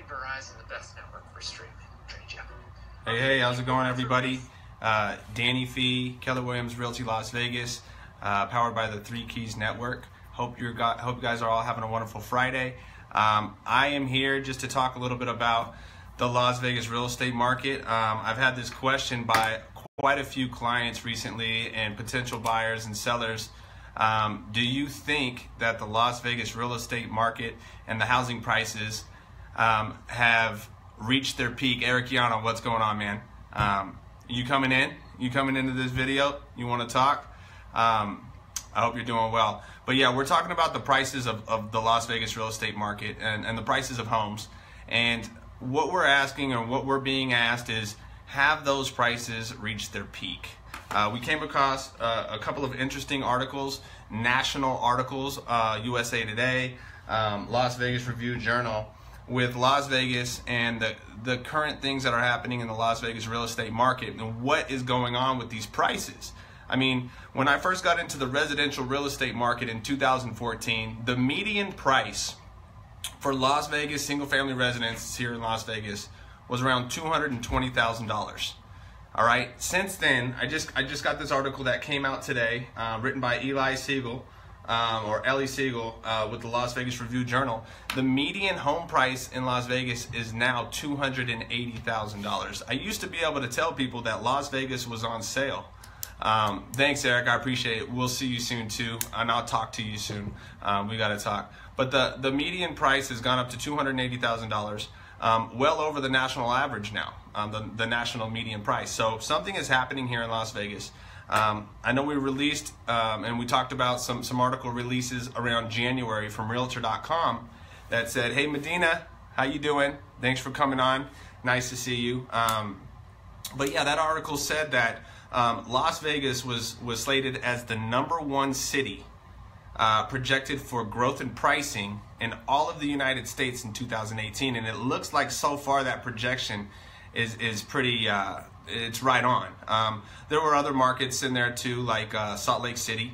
Verizon, the best network for streaming. Trade you. Hey, how's it going, everybody? Danny Fee, Keller Williams Realty Las Vegas, powered by the Three Keys Network. Hope you guys are all having a wonderful Friday. I am here just to talk a little bit about the Las Vegas real estate market. I've had this question by quite a few clients recently and potential buyers and sellers. Do you think that the Las Vegas real estate market and the housing prices have reached their peak? Eric Yano, what's going on, man? You coming in? You coming into this video? You want to talk? I hope you're doing well. But yeah, we're talking about the prices of the Las Vegas real estate market and the prices of homes. And what we're asking, or what we're being asked, is have those prices reached their peak? We came across a couple of interesting articles, national articles, USA Today, Las Vegas Review Journal, with Las Vegas and the current things that are happening in the Las Vegas real estate market and what is going on with these prices. I mean, when I first got into the residential real estate market in 2014, the median price for Las Vegas single-family residences here in Las Vegas was around $220,000. All right. Since then, I just got this article that came out today, written by Eli Siegel, or Ellie Siegel, with the Las Vegas Review Journal. The median home price in Las Vegas is now $280,000. I used to be able to tell people that Las Vegas was on sale. Thanks, Eric. I appreciate it. We'll see you soon too, and I'll talk to you soon. We got to talk. But the median price has gone up to $280,000, well over the national average now, the national median price. So something is happening here in Las Vegas. I know we released, and we talked about some article releases around January from Realtor.com that said, "Hey Medina, how you doing? Thanks for coming on. Nice to see you." But yeah, that article said that Las Vegas was slated as the #1 city projected for growth in pricing in all of the United States in 2018, and it looks like so far that projection is pretty. It's right on. There were other markets in there too, like Salt Lake City,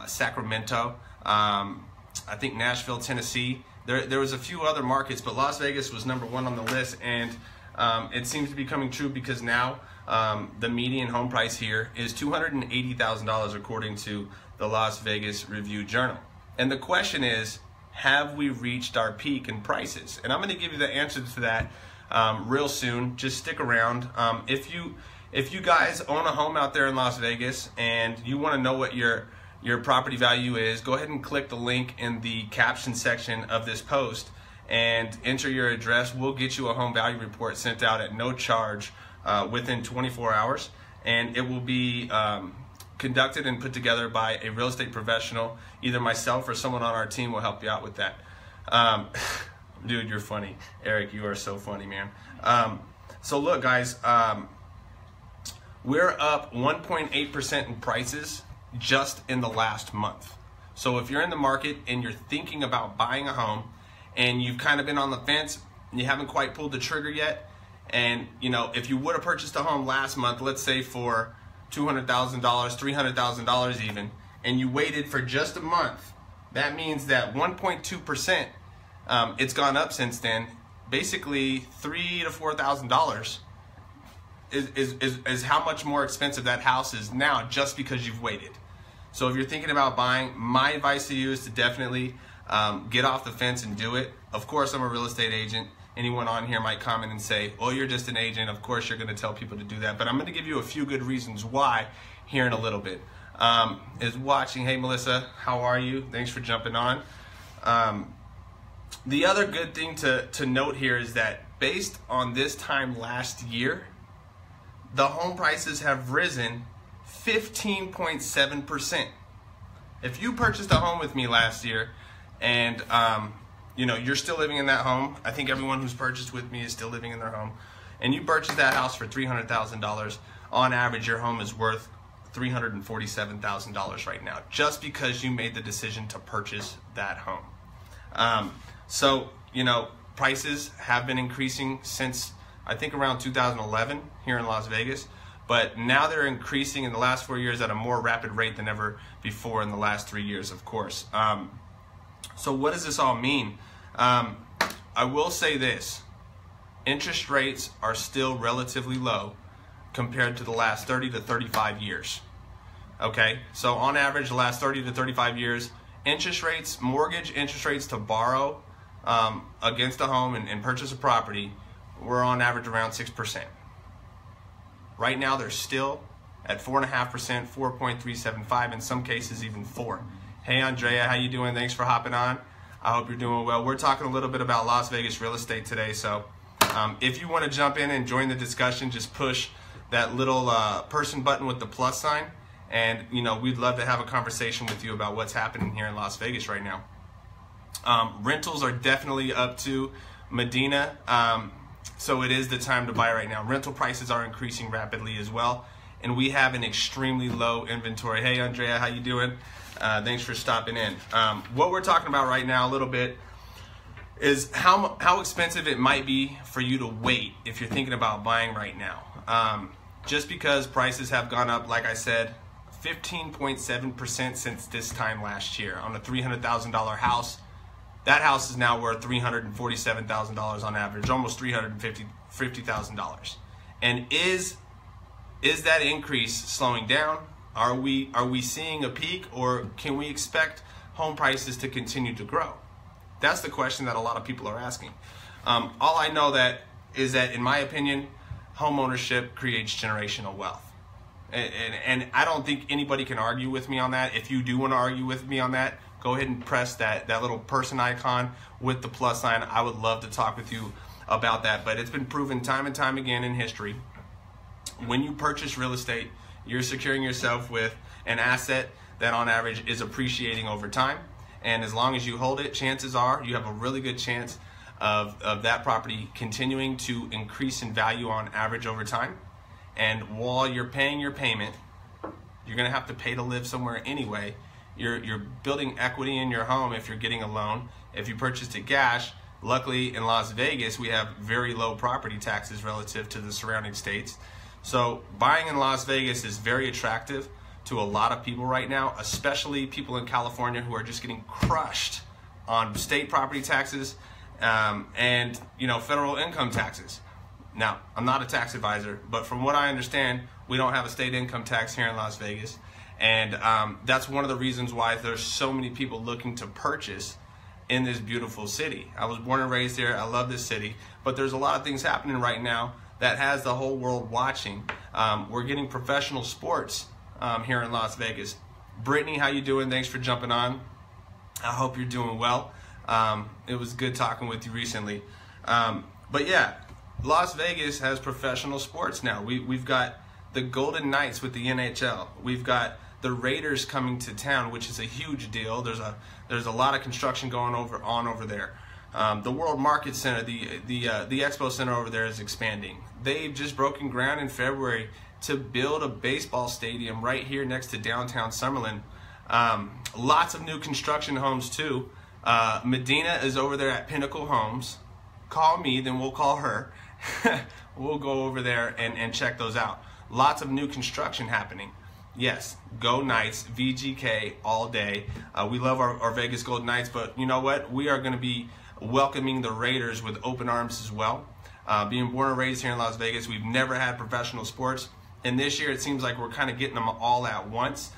Sacramento, I think Nashville, Tennessee. There was a few other markets, but Las Vegas was #1 on the list, and it seems to be coming true because now the median home price here is $280,000 according to the Las Vegas Review Journal. And the question is, have we reached our peak in prices? And I'm going to give you the answer to that real soon. Just stick around. If you guys own a home out there in Las Vegas and you want to know what your property value is, go ahead and click the link in the caption section of this post and enter your address. We'll get you a home value report sent out at no charge within 24 hours, and it will be conducted and put together by a real estate professional. Either myself or someone on our team will help you out with that. Dude, you're funny. Eric, you are so funny, man. So look, guys, we're up 1.8% in prices just in the last month. So if you're in the market and you're thinking about buying a home and you've kind of been on the fence and you haven't quite pulled the trigger yet, and you know, if you would have purchased a home last month, let's say for $200,000, $300,000 even, and you waited for just a month, that means that 1.2%, it's gone up since then. Basically, $3,000 to $4,000 is how much more expensive that house is now just because you've waited. So if you're thinking about buying, my advice to you is to definitely get off the fence and do it. Of course, I'm a real estate agent. Anyone on here might comment and say, "Oh, you're just an agent. Of course, you're going to tell people to do that." But I'm going to give you a few good reasons why here in a little bit. Is watching. Hey, Melissa, how are you? Thanks for jumping on. The other good thing to note here is that based on this time last year, the home prices have risen 15.7%. If you purchased a home with me last year and you know, you're still living in that home, I think everyone who's purchased with me is still living in their home, and you purchased that house for $300,000, on average your home is worth $347,000 right now, just because you made the decision to purchase that home. So, you know, prices have been increasing since I think around 2011 here in Las Vegas, but now they're increasing in the last 4 years at a more rapid rate than ever before in the last 3 years, of course. So what does this all mean? I will say this. Interest rates are still relatively low compared to the last 30 to 35 years. Okay, so on average, the last 30 to 35 years, interest rates, mortgage interest rates to borrow against a home and purchase a property were on average around 6%. Right now, they're still at 4.5%, 4.375, in some cases even 4. Hey, Andrea, how you doing? Thanks for hopping on. I hope you're doing well. We're talking a little bit about Las Vegas real estate today, so if you want to jump in and join the discussion, just push that little person button with the plus sign, and we'd love to have a conversation with you about what's happening here in Las Vegas right now. Rentals are definitely up to Medina, so it is the time to buy right now. Rental prices are increasing rapidly as well, and we have an extremely low inventory. Hey, Andrea, how you doing? Thanks for stopping in. What we're talking about right now a little bit is how expensive it might be for you to wait if you're thinking about buying right now. Just because prices have gone up, like I said, 15.7% since this time last year on a $300,000 house. That house is now worth $347,000 on average, almost $350,000. And is that increase slowing down? Are we seeing a peak, or can we expect home prices to continue to grow? That's the question that a lot of people are asking. All I know is that, in my opinion, home ownership creates generational wealth. And I don't think anybody can argue with me on that. If you do want to argue with me on that, go ahead and press that little person icon with the plus sign. I would love to talk with you about that. But it's been proven time and time again in history. When you purchase real estate, you're securing yourself with an asset that on average is appreciating over time. And as long as you hold it, chances are you have a really good chance of that property continuing to increase in value on average over time. And while you're paying your payment, you're going to have to pay to live somewhere anyway. You're building equity in your home if you're getting a loan. If you purchased it cash, luckily in Las Vegas, we have very low property taxes relative to the surrounding states. So buying in Las Vegas is very attractive to a lot of people right now, especially people in California who are just getting crushed on state property taxes and federal income taxes. Now, I'm not a tax advisor, but from what I understand, we don't have a state income tax here in Las Vegas. And that's one of the reasons why there's so many people looking to purchase in this beautiful city. I was born and raised here. I love this city. But there's a lot of things happening right now that has the whole world watching. We're getting professional sports here in Las Vegas. Brittany, how you doing? Thanks for jumping on. I hope you're doing well. It was good talking with you recently. But yeah, Las Vegas has professional sports now. We've got the Golden Knights with the NHL. We've got the Raiders coming to town, which is a huge deal. There's a lot of construction going on over there. The World Market Center, the Expo Center over there is expanding. They've just broken ground in February to build a baseball stadium right here next to downtown Summerlin. Lots of new construction homes too. Medina is over there at Pinnacle Homes. Call me, then we'll call her. We'll go over there and check those out. Lots of new construction happening. Yes, go Knights, VGK all day. We love our Vegas Golden Knights, but you know what? We are going to be welcoming the Raiders with open arms as well. Being born and raised here in Las Vegas, we've never had professional sports. And this year it seems like we're kind of getting them all at once.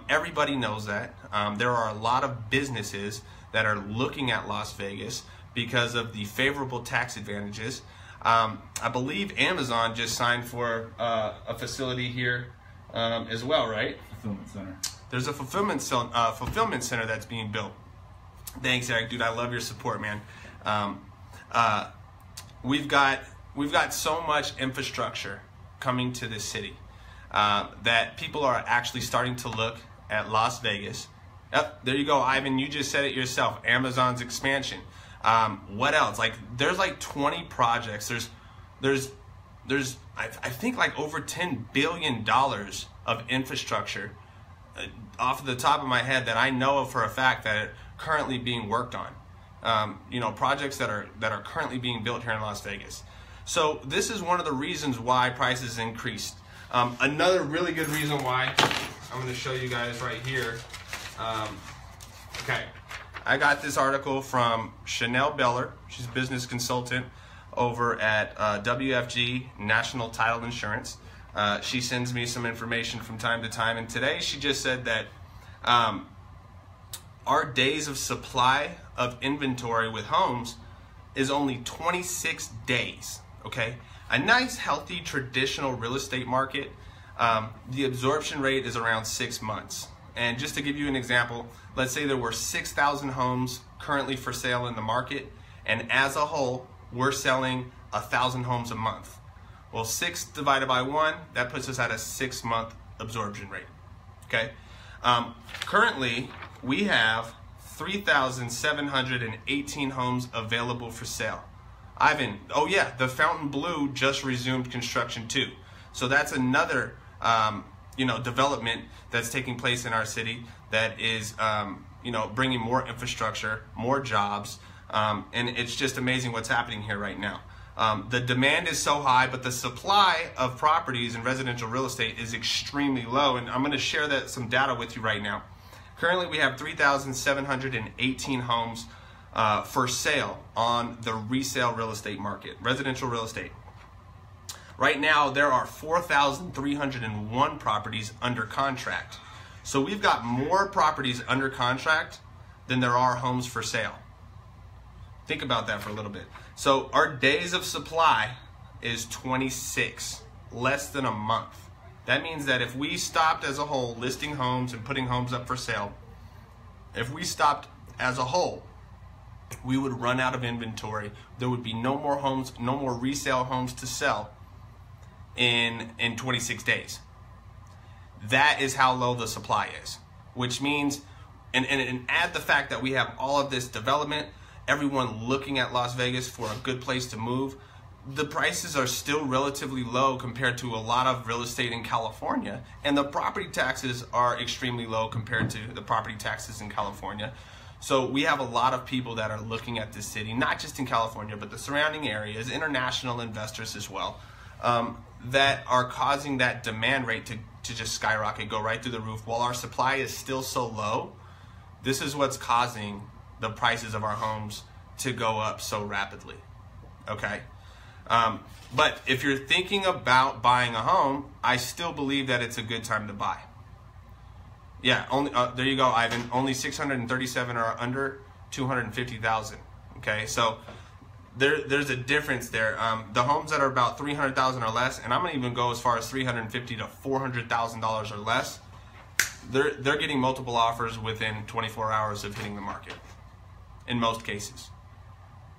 Everybody knows that. There are a lot of businesses that are looking at Las Vegas because of the favorable tax advantages. I believe Amazon just signed for a facility here as well, right? Fulfillment center. There's a fulfillment center that's being built. Thanks, Eric, dude. I love your support, man. We've got so much infrastructure coming to this city that people are actually starting to look at Las Vegas. Yep, there you go, Ivan. You just said it yourself. Amazon's expansion. What else? Like, there's like 20 projects. There's I think like over $10 billion of infrastructure off the top of my head that I know of for a fact that are currently being worked on. Projects that are currently being built here in Las Vegas. So this is one of the reasons why prices increased. Another really good reason why, I'm going to show you guys right here. I got this article from Chanel Beller. She's a business consultant over at WFG National Title Insurance. She sends me some information from time to time, and today she just said that our days of supply of inventory with homes is only 26 days, okay? A nice, healthy, traditional real estate market, the absorption rate is around 6 months. And just to give you an example, let's say there were 6,000 homes currently for sale in the market, and as a whole, we're selling 1,000 homes a month. Well, 6 divided by 1, that puts us at a 6-month absorption rate, okay? Currently, we have 3,718 homes available for sale. Ivan, oh yeah, the Fontainebleau just resumed construction too. So that's another development that's taking place in our city that is bringing more infrastructure, more jobs, and it's just amazing what's happening here right now. The demand is so high, but the supply of properties in residential real estate is extremely low, and I'm going to share some data with you right now. Currently, we have 3,718 homes for sale on the resale real estate market, residential real estate. Right now, there are 4,301 properties under contract. So we've got more properties under contract than there are homes for sale. Think about that for a little bit. So our days of supply is 26, less than a month. That means that if we stopped as a whole listing homes and putting homes up for sale, if we stopped as a whole, we would run out of inventory. There would be no more homes, no more resale homes to sell in 26 days. That is how low the supply is, which means, and add the fact that we have all of this development, everyone looking at Las Vegas for a good place to move. The prices are still relatively low compared to a lot of real estate in California, and the property taxes are extremely low compared to the property taxes in California. So we have a lot of people that are looking at this city, not just in California, but the surrounding areas, international investors as well, that are causing that demand rate to just skyrocket, go right through the roof. While our supply is still so low, this is what's causing the prices of our homes to go up so rapidly, okay? But if you're thinking about buying a home, I still believe that it's a good time to buy. Yeah, there you go, Ivan. Only 637 are under 250,000. Okay, so there's a difference there. The homes that are about 300,000 or less, and I'm gonna even go as far as 350 to $400,000 or less, they're getting multiple offers within 24 hours of hitting the market, in most cases.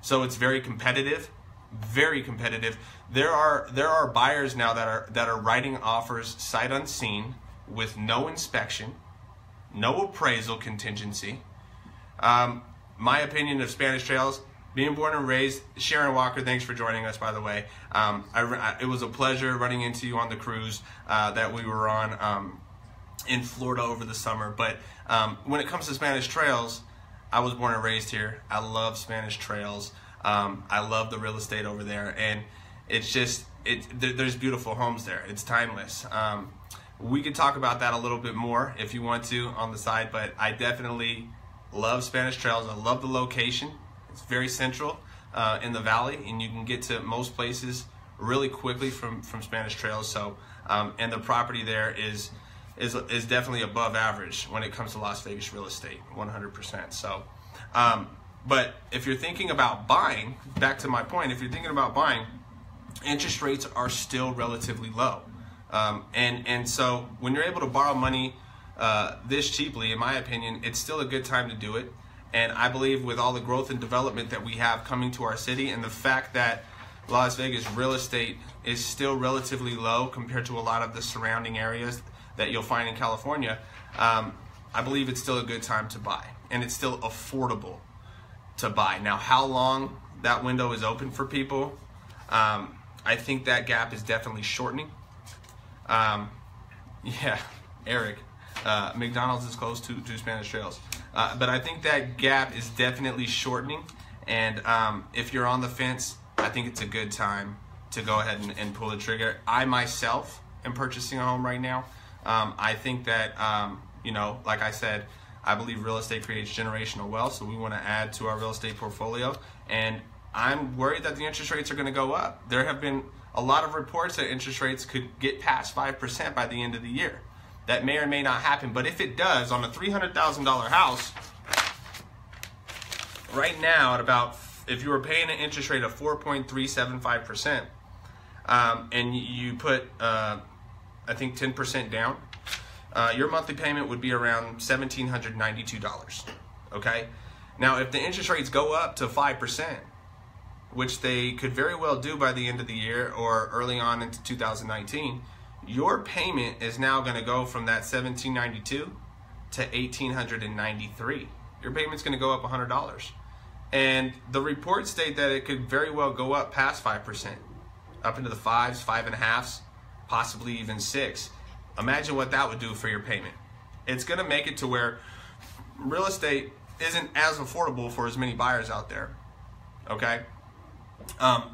So it's very competitive. Very competitive. There are buyers now that are writing offers sight unseen with no inspection, no appraisal contingency. My opinion of Spanish Trails, being born and raised, Sharon Walker, thanks for joining us, by the way. It was a pleasure running into you on the cruise that we were on in Florida over the summer. But when it comes to Spanish Trails, I was born and raised here. I love Spanish Trails. I love the real estate over there, and it's just, there's beautiful homes there. It's timeless. We could talk about that a little bit more if you want to on the side, but I definitely love Spanish Trails. I love the location. It's very central in the valley, and you can get to most places really quickly from Spanish Trails. So, and the property there is definitely above average when it comes to Las Vegas real estate, 100%. So, but if you're thinking about buying, back to my point, if you're thinking about buying, interest rates are still relatively low. And so when you're able to borrow money this cheaply, in my opinion, it's still a good time to do it. And I believe with all the growth and development that we have coming to our city, and the fact that Las Vegas real estate is still relatively low compared to a lot of the surrounding areas that you'll find in California, I believe it's still a good time to buy, and it's still affordable to buy. Now, how long that window is open for people, I think that gap is definitely shortening. Yeah, Eric, McDonald's is close to Spanish Trails. But I think that gap is definitely shortening, and if you're on the fence, I think it's a good time to go ahead and pull the trigger. I myself am purchasing a home right now. I think that, like I said, I believe real estate creates generational wealth, so we want to add to our real estate portfolio. And I'm worried that the interest rates are going to go up. There have been a lot of reports that interest rates could get past 5% by the end of the year. That may or may not happen, but if it does, on a $300,000 house, right now, at about, if you were paying an interest rate of 4.375%, and you put, I think 10% down, your monthly payment would be around $1,792. Okay. Now, if the interest rates go up to 5%, which they could very well do by the end of the year or early on into 2019, your payment is now going to go from that $1,792 to $1,893. Your payment's going to go up $100. And the reports state that it could very well go up past 5%, up into the 5s, 5.5s, possibly even 6. Imagine what that would do for your payment. It's going to make it to where real estate isn't as affordable for as many buyers out there. Okay?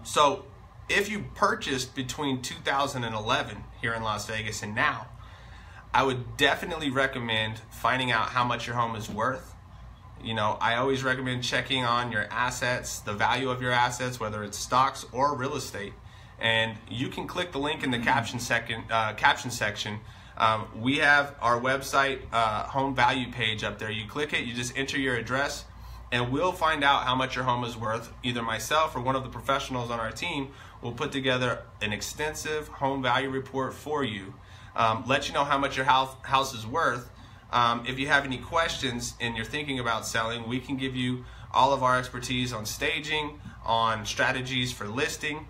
So if you purchased between 2011 here in Las Vegas and now, I would definitely recommend finding out how much your home is worth. You know, I always recommend checking on your assets, the value of your assets, whether it's stocks or real estate. And you can click the link in the caption section. We have our website home value page up there. You click it, you just enter your address, and we'll find out how much your home is worth. Either myself or one of the professionals on our team will put together an extensive home value report for you, let you know how much your house is worth. If you have any questions and you're thinking about selling, we can give you all of our expertise on staging, on strategies for listing,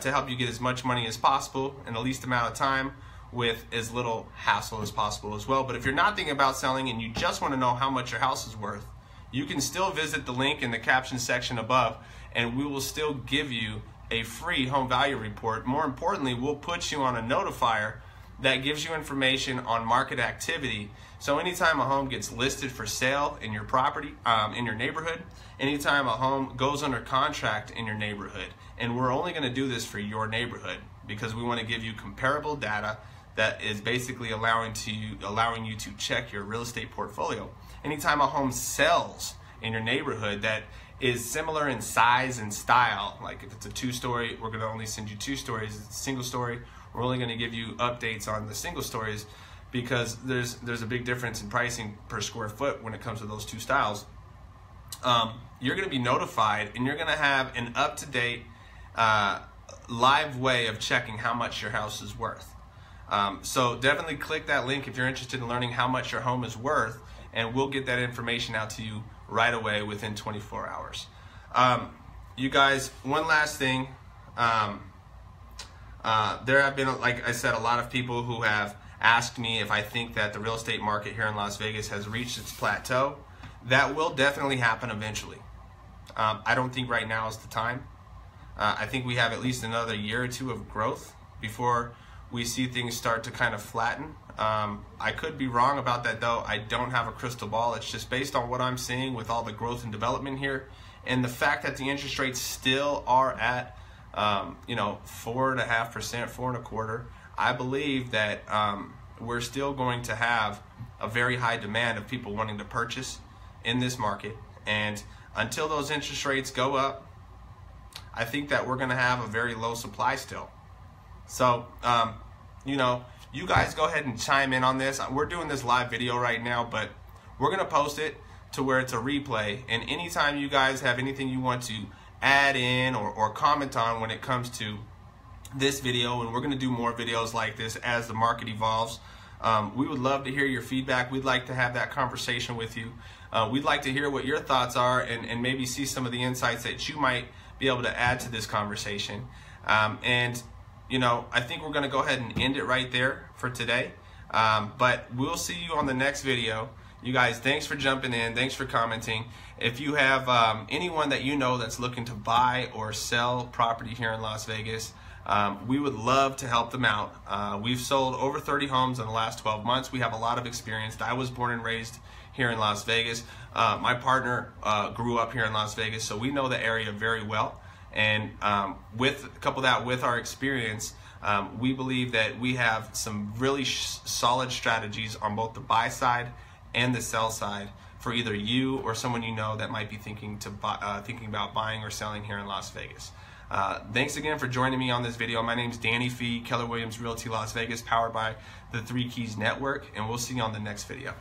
to help you get as much money as possible in the least amount of time with as little hassle as possible as well. But if you're not thinking about selling and you just want to know how much your house is worth, you can still visit the link in the caption section above, and we will still give you a free home value report. More importantly, we'll put you on a notifier that gives you information on market activity. So anytime a home gets listed for sale in your property, in your neighborhood, anytime a home goes under contract in your neighborhood, and we're only going to do this for your neighborhood because we want to give you comparable data that is basically allowing you to check your real estate portfolio. Anytime a home sells in your neighborhood that is similar in size and style, like if it's a 2-story, we're going to only send you 2 stories. If it's a single story, we're only going to give you updates on the single stories because there's a big difference in pricing per square foot when it comes to those 2 styles. You're going to be notified, and you're going to have an up-to-date live way of checking how much your house is worth. So definitely click that link if you're interested in learning how much your home is worth, and we'll get that information out to you right away within 24 hours. You guys, one last thing. There have been, like I said, a lot of people who have asked me if I think that the real estate market here in Las Vegas has reached its plateau. That will definitely happen eventually. I don't think right now is the time. I think we have at least another year or 2 of growth before we see things start to kind of flatten. I could be wrong about that though. I don't have a crystal ball. It's just based on what I'm seeing with all the growth and development here, and the fact that the interest rates still are at 4.5%, 4.25%. I believe that we're still going to have a very high demand of people wanting to purchase in this market, and until those interest rates go up, I think that we're going to have a very low supply still. So, you guys go ahead and chime in on this. We're doing this live video right now, but we're going to post it to where it's a replay. And anytime you guys have anything you want to add in or comment on when it comes to this video, and we're going to do more videos like this as the market evolves, we would love to hear your feedback. We'd like to have that conversation with you. We'd like to hear what your thoughts are and maybe see some of the insights that you might be able to add to this conversation. I think we're going to go ahead and end it right there for today. But we'll see you on the next video. You guys, thanks for jumping in. Thanks for commenting. If you have anyone that you know that's looking to buy or sell property here in Las Vegas, we would love to help them out. We've sold over 30 homes in the last 12 months. We have a lot of experience. I was born and raised here in Las Vegas. My partner grew up here in Las Vegas, so we know the area very well. And couple that with our experience, we believe that we have some really solid strategies on both the buy side and the sell side for either you or someone you know that might be thinking about buying or selling here in Las Vegas. Thanks again for joining me on this video. My name is Danny Fee, Keller Williams Realty Las Vegas, powered by the 3 Keys Network, and we'll see you on the next video.